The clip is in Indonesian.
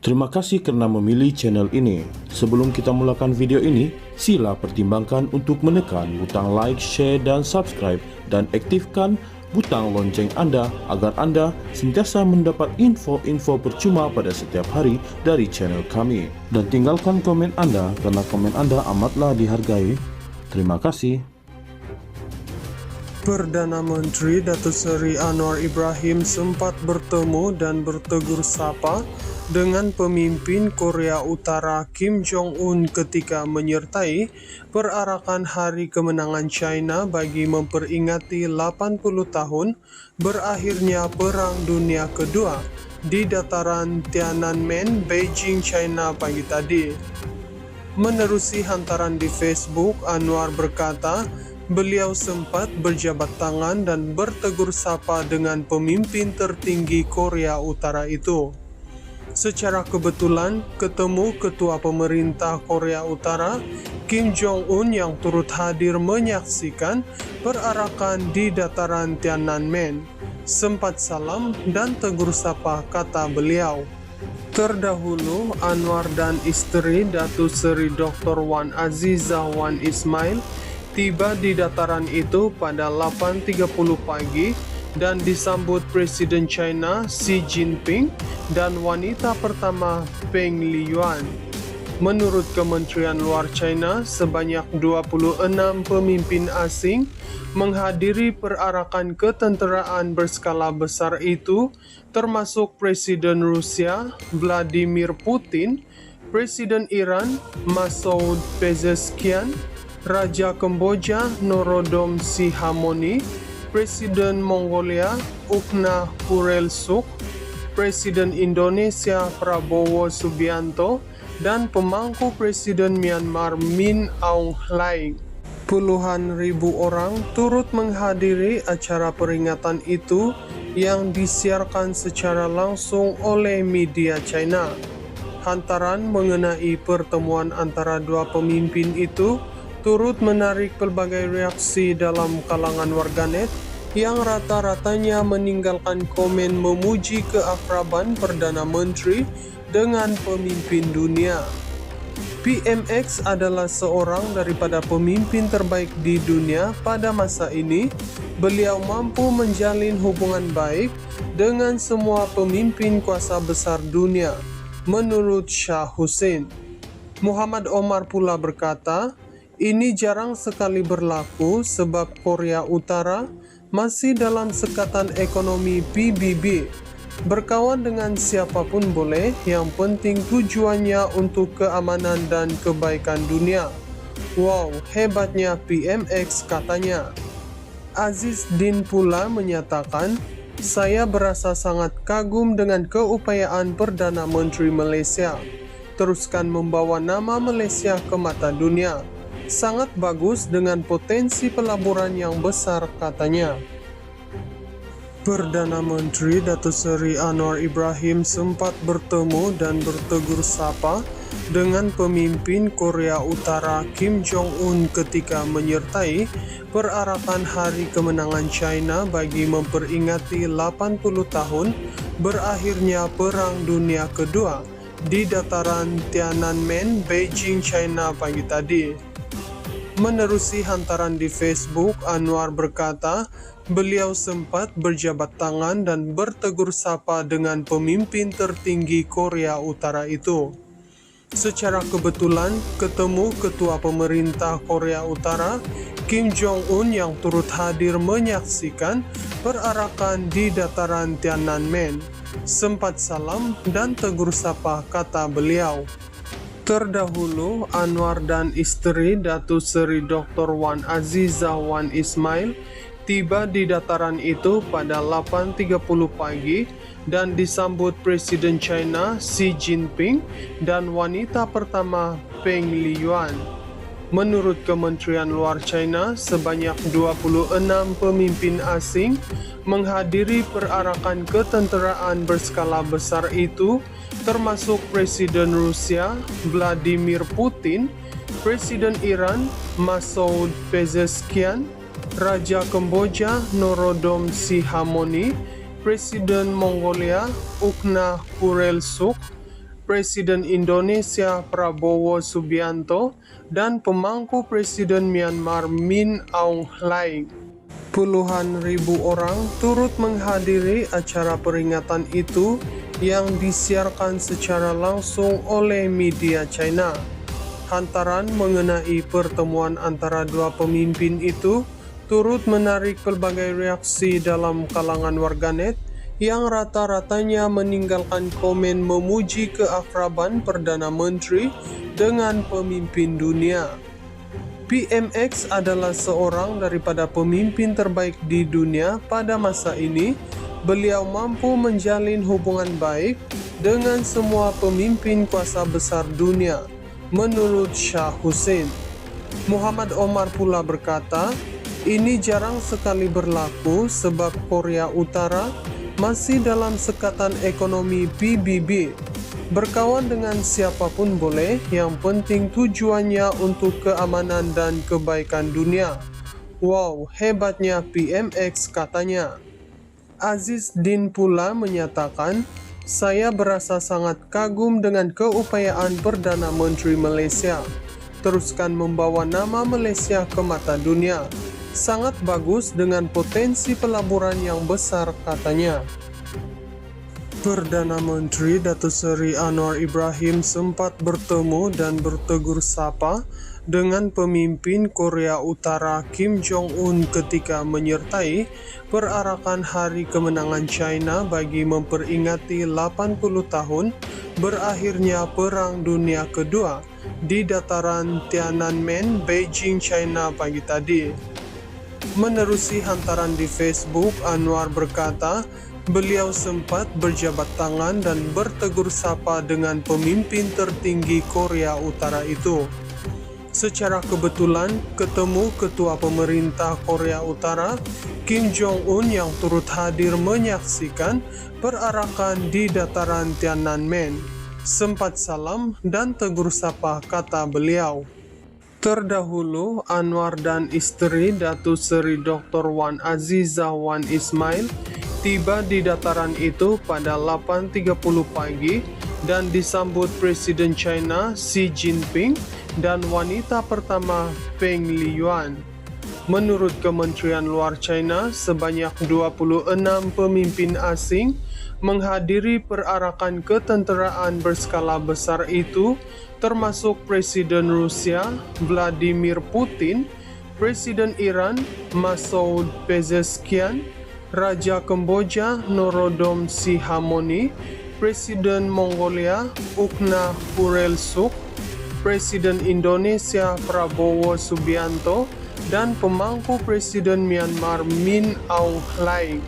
Terima kasih karena memilih channel ini. Sebelum kita mulakan video ini, sila pertimbangkan untuk menekan butang like, share, dan subscribe, dan aktifkan butang lonceng Anda agar Anda sentiasa mendapat info-info percuma pada setiap hari dari channel kami. Dan tinggalkan komen Anda karena komen Anda amatlah dihargai. Terima kasih. Perdana Menteri Datuk Seri Anwar Ibrahim sempat bertemu dan bertegur sapa dengan pemimpin Korea Utara Kim Jong-un ketika menyertai perarakan Hari Kemenangan China bagi memperingati 80 tahun berakhirnya Perang Dunia Kedua di dataran Tiananmen, Beijing, China pagi tadi. Menerusi hantaran di Facebook, Anwar berkata, beliau sempat berjabat tangan dan bertegur sapa dengan pemimpin tertinggi Korea Utara itu. Secara kebetulan, ketemu Ketua Pemerintah Korea Utara, Kim Jong-un yang turut hadir menyaksikan perarakan di dataran Tiananmen. Sempat salam dan tegur sapa, kata beliau. Terdahulu, Anwar dan istri Datuk Seri Dr. Wan Azizah Wan Ismail tiba di dataran itu pada 8.30 pagi dan disambut Presiden China Xi Jinping dan wanita pertama Peng Liyuan. Menurut Kementerian Luar China, sebanyak 26 pemimpin asing menghadiri perarakan ketenteraan berskala besar itu, termasuk Presiden Rusia Vladimir Putin, Presiden Iran Masoud Pezeshkian, Raja Kamboja Norodom Sihamoni, Presiden Mongolia Ukna Khurelsukh, Presiden Indonesia Prabowo Subianto, dan pemangku Presiden Myanmar Min Aung Hlaing. Puluhan ribu orang turut menghadiri acara peringatan itu yang disiarkan secara langsung oleh media China. Hantaran mengenai pertemuan antara dua pemimpin itu turut menarik pelbagai reaksi dalam kalangan warganet yang rata-ratanya meninggalkan komen memuji keakraban Perdana Menteri dengan pemimpin dunia. PMX adalah seorang daripada pemimpin terbaik di dunia pada masa ini. Beliau mampu menjalin hubungan baik dengan semua pemimpin kuasa besar dunia, menurut Shah Hussein. Muhammad Omar pula berkata, ini jarang sekali berlaku sebab Korea Utara masih dalam sekatan ekonomi PBB. Berkawan dengan siapapun boleh, yang penting tujuannya untuk keamanan dan kebaikan dunia. Wow, hebatnya PMX, katanya. Aziz Din pula menyatakan, saya berasa sangat kagum dengan keupayaan Perdana Menteri Malaysia. Teruskan membawa nama Malaysia ke mata dunia. Sangat bagus dengan potensi pelaburan yang besar, katanya. Perdana Menteri Datuk Seri Anwar Ibrahim sempat bertemu dan bertegur sapa dengan pemimpin Korea Utara Kim Jong-un ketika menyertai perarakan Hari Kemenangan China bagi memperingati 80 tahun berakhirnya Perang Dunia Kedua di dataran Tiananmen, Beijing, China pagi tadi. Menerusi hantaran di Facebook, Anwar berkata, beliau sempat berjabat tangan dan bertegur sapa dengan pemimpin tertinggi Korea Utara itu. Secara kebetulan, ketemu Ketua Pemerintah Korea Utara, Kim Jong-un yang turut hadir menyaksikan perarakan di dataran Tiananmen. Sempat salam dan tegur sapa, kata beliau. Terdahulu, Anwar dan istri Datuk Seri Dr. Wan Azizah Wan Ismail tiba di dataran itu pada 8.30 pagi dan disambut Presiden China Xi Jinping dan wanita pertama Peng Liyuan. Menurut Kementerian Luar China, sebanyak 26 pemimpin asing menghadiri perarakan ketenteraan berskala besar itu, termasuk Presiden Rusia Vladimir Putin, Presiden Iran Masoud Pezeshkian, Raja Kamboja Norodom Sihamoni, Presiden Mongolia Ukna Khurelsukh, Presiden Indonesia Prabowo Subianto, dan pemangku Presiden Myanmar Min Aung Hlaing. Puluhan ribu orang turut menghadiri acara peringatan itu yang disiarkan secara langsung oleh media China. Hantaran mengenai pertemuan antara dua pemimpin itu turut menarik berbagai reaksi dalam kalangan warganet yang rata-ratanya meninggalkan komen memuji keakraban Perdana Menteri dengan pemimpin dunia. PMX adalah seorang daripada pemimpin terbaik di dunia pada masa ini. Beliau mampu menjalin hubungan baik dengan semua pemimpin kuasa besar dunia, menurut Shah Hussein. Muhammad Omar pula berkata, ini jarang sekali berlaku sebab Korea Utara masih dalam sekatan ekonomi PBB. Berkawan dengan siapapun boleh, yang penting tujuannya untuk keamanan dan kebaikan dunia. Wow, hebatnya PMX, katanya. Aziz Din pula menyatakan, saya berasa sangat kagum dengan keupayaan Perdana Menteri Malaysia. Teruskan membawa nama Malaysia ke mata dunia. Sangat bagus dengan potensi pelaburan yang besar, katanya. Perdana Menteri Datuk Seri Anwar Ibrahim sempat bertemu dan bertegur sapa dengan pemimpin Korea Utara Kim Jong-un ketika menyertai perarakan Hari Kemenangan China bagi memperingati 80 tahun berakhirnya Perang Dunia Kedua di dataran Tiananmen, Beijing, China pagi tadi. Menerusi hantaran di Facebook, Anwar berkata, beliau sempat berjabat tangan dan bertegur sapa dengan pemimpin tertinggi Korea Utara itu. Secara kebetulan, ketemu Ketua Pemerintah Korea Utara, Kim Jong-un yang turut hadir menyaksikan perarakan di dataran Tiananmen. Sempat salam dan tegur sapa, kata beliau. Terdahulu, Anwar dan istri Datuk Seri Dr. Wan Azizah Wan Ismail tiba di dataran itu pada 8.30 pagi dan disambut Presiden China Xi Jinping dan wanita pertama Peng Liyuan. Menurut Kementerian Luar China, sebanyak 26 pemimpin asing menghadiri perarakan ketenteraan berskala besar itu, termasuk Presiden Rusia Vladimir Putin, Presiden Iran Masoud Pezeshkian, Raja Kamboja Norodom Sihamoni, Presiden Mongolia Ukna Khurelsukh, Presiden Indonesia Prabowo Subianto, dan pemangku Presiden Myanmar Min Aung Hlaing.